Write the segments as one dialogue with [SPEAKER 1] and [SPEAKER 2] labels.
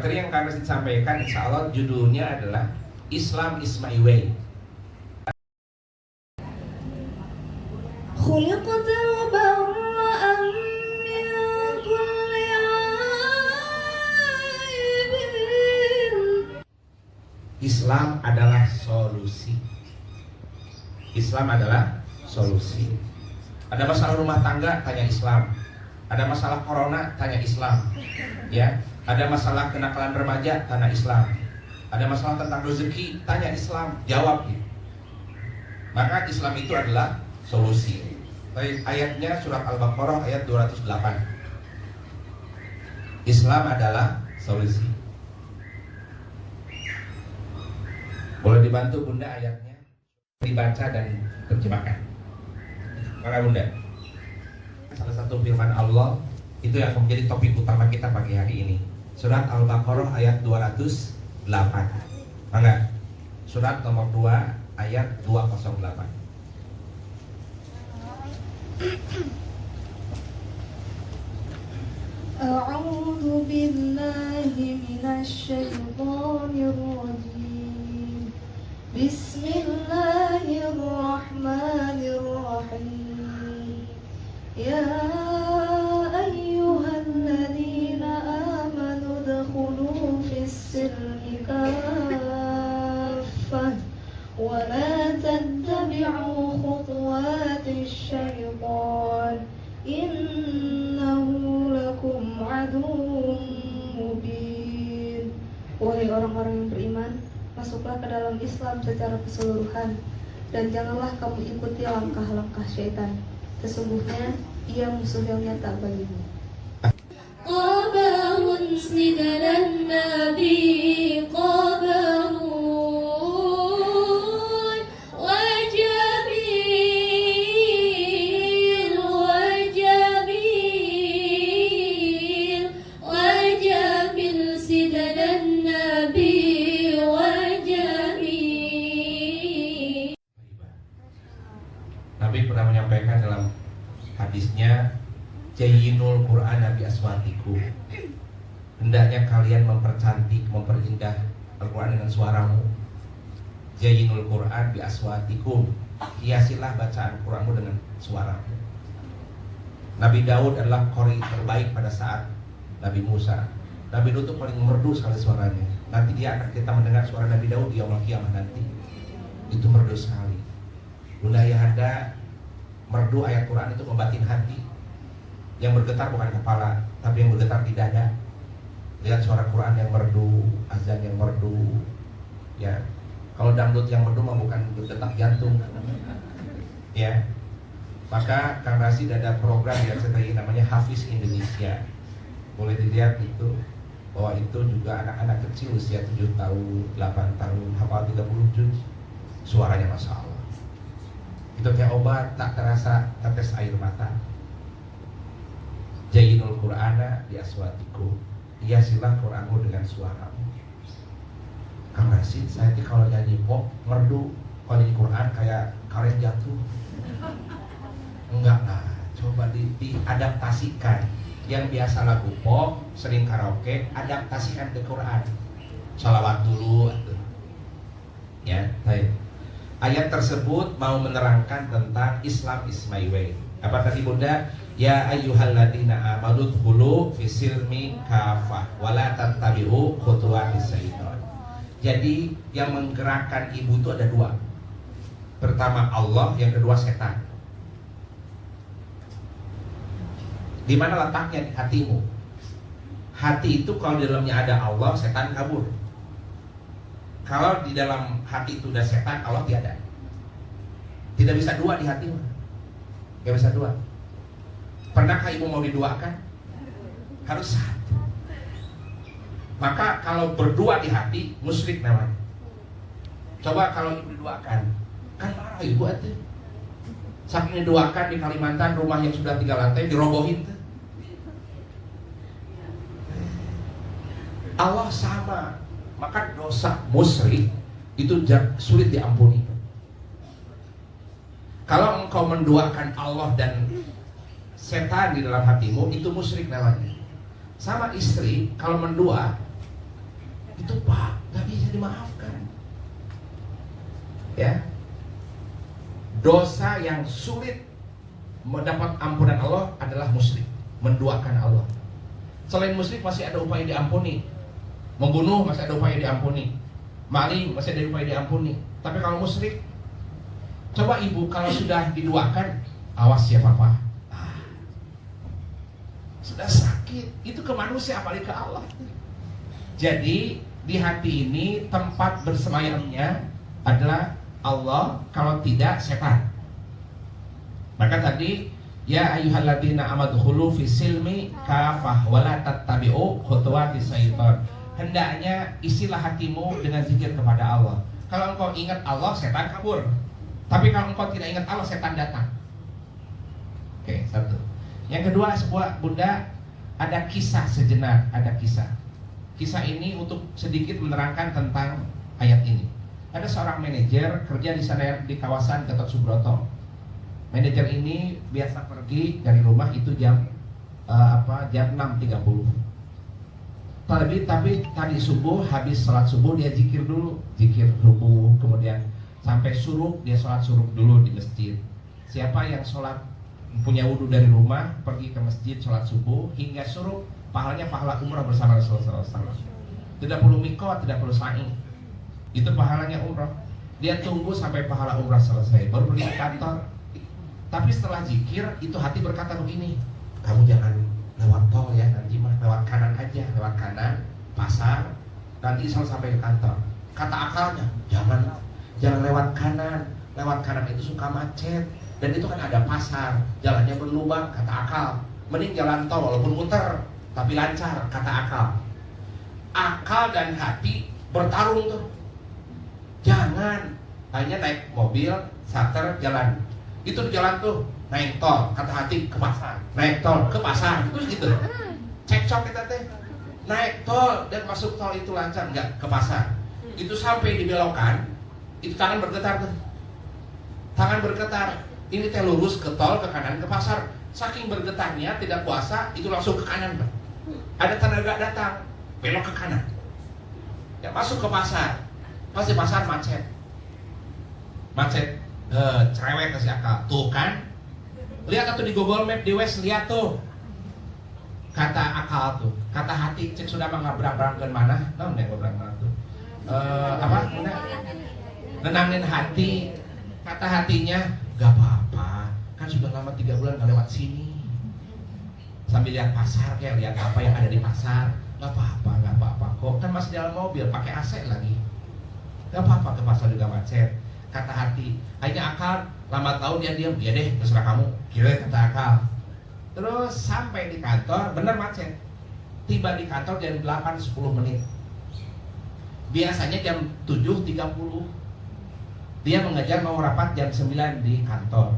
[SPEAKER 1] materi yang akan disampaikan insya Allah judulnya adalah Islam is my way. Islam adalah solusi. Islam adalah solusi. Ada masalah rumah tangga, tanya Islam. Ada masalah corona, tanya Islam. Ya, ada masalah kenakalan remaja, tanya Islam. Ada masalah tentang rezeki, tanya Islam, jawab. Maka Islam itu adalah solusi. Baik, ayatnya surat Al-Baqarah ayat 208. Islam adalah solusi. Boleh dibantu Bunda ayatnya dibaca dan terjemahkan. Maka Bunda, salah satu firman Allah itu yang akan menjadi topik utama kita pagi hari ini. Surat Al-Baqarah ayat 208. Maka surat nomor 2 ayat 208.
[SPEAKER 2] A'udzu billahi minasy syaithanir rajim. Bismillahirrahmanirrahim. Ya ayyuhalladzina amanu dkhulu fis-silmi kaffah wa la tattabi'u khutuwatis syaitan innahu lakum aduwwun mubin. Wahai orang-orang yang beriman, masuklah ke dalam Islam secara keseluruhan dan janganlah kamu ikuti langkah-langkah syaitan. Sesungguhnya ia musuh yang nyata bagimu. Qabarun sidalan nabi qabarun
[SPEAKER 1] Nabi pernah menyampaikan dalam hadisnya, Jayyinul Quran Nabi aswatiku. Hendaknya kalian mempercantik, memperindah Al-Quran dengan suaramu. Jayyinul Quran bi aswatikum. Hiasilah bacaan Quranmu dengan suaramu. Nabi Daud adalah qori terbaik pada saat Nabi Musa. Nabi Daud itu paling merdu sekali suaranya. Nanti dia akan kita mendengar suara Nabi Daud di yaumul qiyamah nanti. Itu merdu sekali. Bunda Ayahanda, merdu ayat Quran itu membatin hati. Yang bergetar bukan kepala, tapi yang bergetar di dada. Lihat suara Quran yang merdu, azan yang merdu. Ya, kalau dangdut yang merdu mah bukan berdetak jantung. Ya, maka Kang Rasid ada program di RCTI namanya Hafiz Indonesia. Boleh dilihat itu, bahwa itu juga anak-anak kecil usia 7 tahun, 8 tahun, hafal 30 juz. Suaranya Masya Allah. Itu kayak obat, tak terasa tetes air mata. Jayyinul Qur'ana bi aswatikum. Hiasilah Qur'anmu dengan suaramu. Kang Rasid, saya kalau nyanyi pop merdu, kalau nyanyi Qur'an kayak karet jatuh. Enggak lah, coba diadaptasikan. Yang biasa lagu pop, sering karaoke, adaptasikan ke Qur'an. Shalawat dulu. Ya, baik. Ayat tersebut mau menerangkan tentang Islam is my way. Apa tadi Bunda? Ya ayyuhalladzina amanu dkhulu fisilmi kafah wala tattabi'u khutuwatis syaitan. Jadi yang menggerakkan ibu itu ada dua. Pertama Allah, yang kedua setan. Di mana letaknya di hatimu? Hati itu kalau di dalamnya ada Allah, setan kabur. Kalau di dalam hati itu udah setan, Allah tiada. Tidak bisa dua di hatimu. Gak bisa dua. Pernahkah ibu mau diduakan? Harus satu. Maka kalau berdua di hati, musyrik namanya. Coba kalau ibu diduakan, kan marah ibu itu. Saking diduakan di Kalimantan, rumah yang sudah 3 lantai dirobohin tuh. Allah sama. Maka dosa musyrik itu sulit diampuni. Kalau engkau menduakan Allah dan setan di dalam hatimu, itu musyrik namanya. Sama istri, kalau mendua, Itu Pak, nggak bisa dimaafkan. Ya, dosa yang sulit mendapat ampunan Allah adalah musyrik, menduakan Allah. Selain musyrik masih ada upaya diampuni. Membunuh masih ada upaya diampuni. Maling masih ada upaya diampuni. Tapi kalau musyrik, coba ibu kalau sudah diduakan, awas ya papa. Sudah sakit, itu ke manusia apalagi ke Allah. Jadi di hati ini tempat bersemayamnya adalah Allah, kalau tidak setan. Maka tadi ya ayyuhalladzina amadkhulu fisilmi kafah wala tattabi'u khutuwatis syaitan. Hendaknya isilah hatimu dengan zikir kepada Allah. Kalau engkau ingat Allah, setan kabur. Tapi kalau engkau tidak ingat Allah, setan datang. Oke, satu. Yang kedua, sebuah bunda, ada kisah sejenak, ada kisah. Kisah ini untuk sedikit menerangkan tentang ayat ini. Ada seorang manajer kerja di sana di kawasan Gatot Subroto. Manajer ini biasa pergi dari rumah itu jam 6.30. Tapi tadi subuh habis sholat subuh dia zikir dulu, zikir subuh, kemudian sampai suruk dia sholat suruk dulu di masjid. Siapa yang sholat punya wudhu dari rumah pergi ke masjid sholat subuh hingga suruk, pahalanya pahala umrah bersama Rasulullah SAW. Tidak perlu mikot, tidak perlu sa'i. Itu pahalanya umrah. Dia tunggu sampai pahala umrah selesai, baru pergi ke kantor. Tapi setelah zikir, itu hati berkata begini, kamu jangan lewat tol ya, nanti mah lewat kanan aja, lewat kanan, pasar, nanti sampai ke kantor. Kata akalnya, jangan lewat kanan itu suka macet, dan itu kan ada pasar, jalannya berlubang, kata akal. Mending jalan tol walaupun muter, tapi lancar, kata akal. Akal dan hati bertarung tuh. Jangan hanya naik mobil, charter, jalan. Itu di jalan tuh naik tol, kata hati ke pasar, naik tol ke pasar, terus gitu. Cekcok kita teh. Naik tol dan masuk tol itu lancar, enggak ke pasar. Itu sampai dibelokan, itu tangan bergetar tuh. Tangan bergetar. Ini teh lurus ke tol, ke kanan, ke pasar. Saking bergetarnya tidak puasa, itu langsung ke kanan, Pak. Ada tenaga datang, belok ke kanan. Ya masuk ke pasar. Pasti pasar macet. Cerewet kasih akal. Tuh kan, lihat tuh di Google Map di West, lihat tuh. Kata akal tuh, kata hati cek sudah berang ke mana? Tahu nggak berang mana tuh? Nenangin hati. Kata hatinya, gak apa-apa, kan sudah lama 3 bulan gak lewat sini. Sambil lihat pasar, kayak lihat apa yang ada di pasar. Gak apa-apa kok, kan masih dalam mobil, pakai AC lagi. Gak apa-apa, ke pasar juga macet. Kata hati, hanya akal, lama tahun dia diam, ya deh terserah kamu, kira kata akal. Terus sampai di kantor, bener macet. Tiba di kantor jam 8.10 menit. Biasanya jam 7.30. Dia mengejar mau rapat jam 9 di kantor.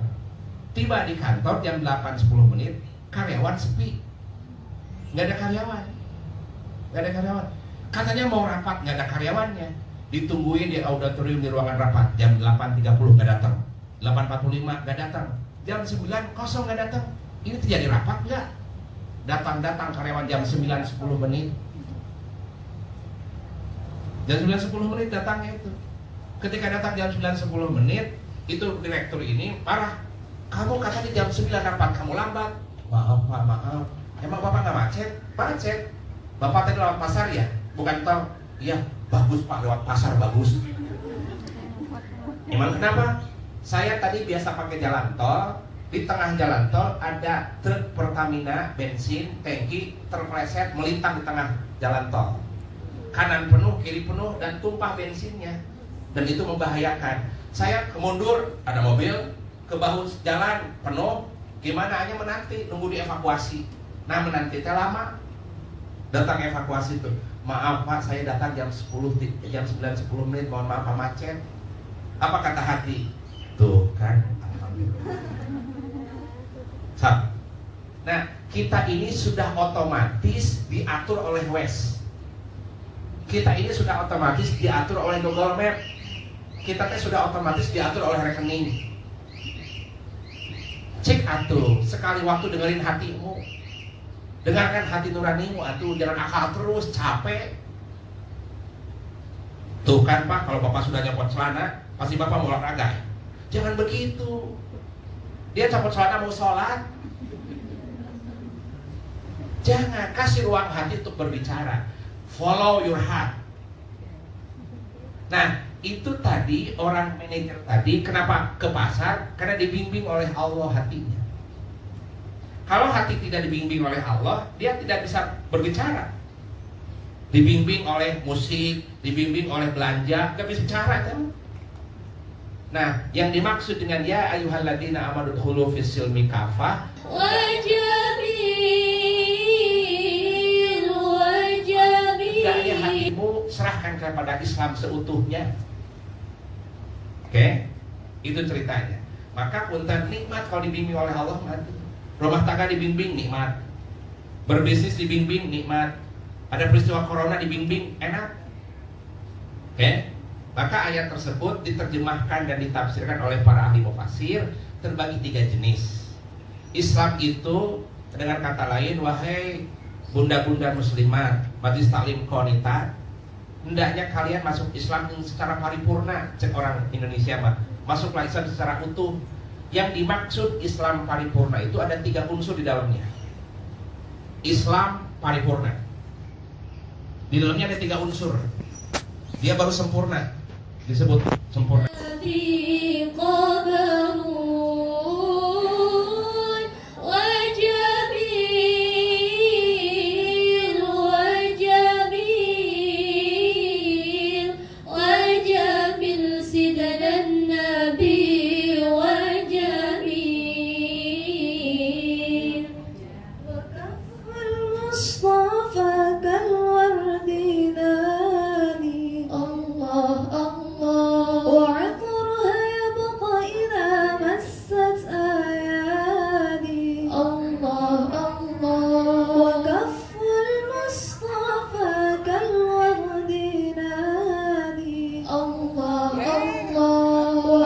[SPEAKER 1] Tiba di kantor jam 8.10 menit, karyawan sepi. Gak ada karyawan. Katanya mau rapat, gak ada karyawannya. Ditungguin di auditorium di ruangan rapat jam 8.30 gak datang, 8.45 gak datang, jam 9 kosong gak datang. Ini terjadi rapat gak? Datang karyawan jam 9.10 menit. Jam 9.10 menit datangnya itu. Ketika datang jam 9.10 menit, itu direktur ini marah. Kamu katanya jam 9 rapat, kamu lambat. Maaf Pak, maaf. Emang Bapak gak macet? Macet. Bapak tadi lewat pasar ya? Bukan tol? Iya. Bagus Pak, lewat pasar bagus. Emang kenapa? Saya tadi biasa pakai jalan tol. Di tengah jalan tol ada truk Pertamina bensin, tangki terpleset melintang di tengah jalan tol. Kanan penuh, kiri penuh, dan tumpah bensinnya. Dan itu membahayakan. Saya kemundur, ada mobil, ke bahu jalan penuh. Gimana, hanya menanti, nunggu dievakuasi. Nah menanti teh lama. Datang evakuasi tuh. Maaf Pak, saya datang jam 9.10 menit, mohon maaf Pak, macet. Apa kata hati? Tuh kan, alhamdulillah. Nah, kita ini sudah otomatis diatur oleh Waze. Kita ini sudah otomatis diatur oleh Google Map. Kita sudah otomatis diatur oleh rekening. Cek atuh, sekali waktu dengerin hatimu. Dengarkan hati nuranimu atuh, jangan akal terus, capek. Tuh kan Pak, kalau Bapak sudah nyopot celana, pasti Bapak mau olahraga. Jangan begitu. Dia copot celana mau sholat. Jangan, kasih ruang hati untuk berbicara. Follow your heart. Nah, itu tadi orang manajer tadi kenapa ke pasar? Karena dibimbing oleh Allah hatinya. Kalau hati tidak dibimbing oleh Allah, dia tidak bisa berbicara. Dibimbing oleh musik, dibimbing oleh belanja, gak bisa bicara kan? Nah, yang dimaksud dengan ya ayyuhalladzina amanu dkhulu fis silmi kafah wajabil. Hendaknya hatimu serahkan kepada Islam seutuhnya. Oke? Itu ceritanya. Maka punten nikmat kalau dibimbing oleh Allah, mati. Rumah tangga dibimbing nikmat. Berbisnis dibimbing nikmat. Ada peristiwa corona dibimbing enak. Oke? Maka ayat tersebut diterjemahkan dan ditafsirkan oleh para ahli mufasir terbagi 3 jenis. Islam itu dengan kata lain, wahai bunda-bunda muslimat, majelis taklim qanitat, hendaknya kalian masuk Islam secara paripurna. Cek orang Indonesia mah, masuklah Islam secara utuh. Yang dimaksud Islam paripurna itu ada 3 unsur di dalamnya. Islam paripurna. Di dalamnya ada 3 unsur. Dia baru sempurna. Disebut sempurna.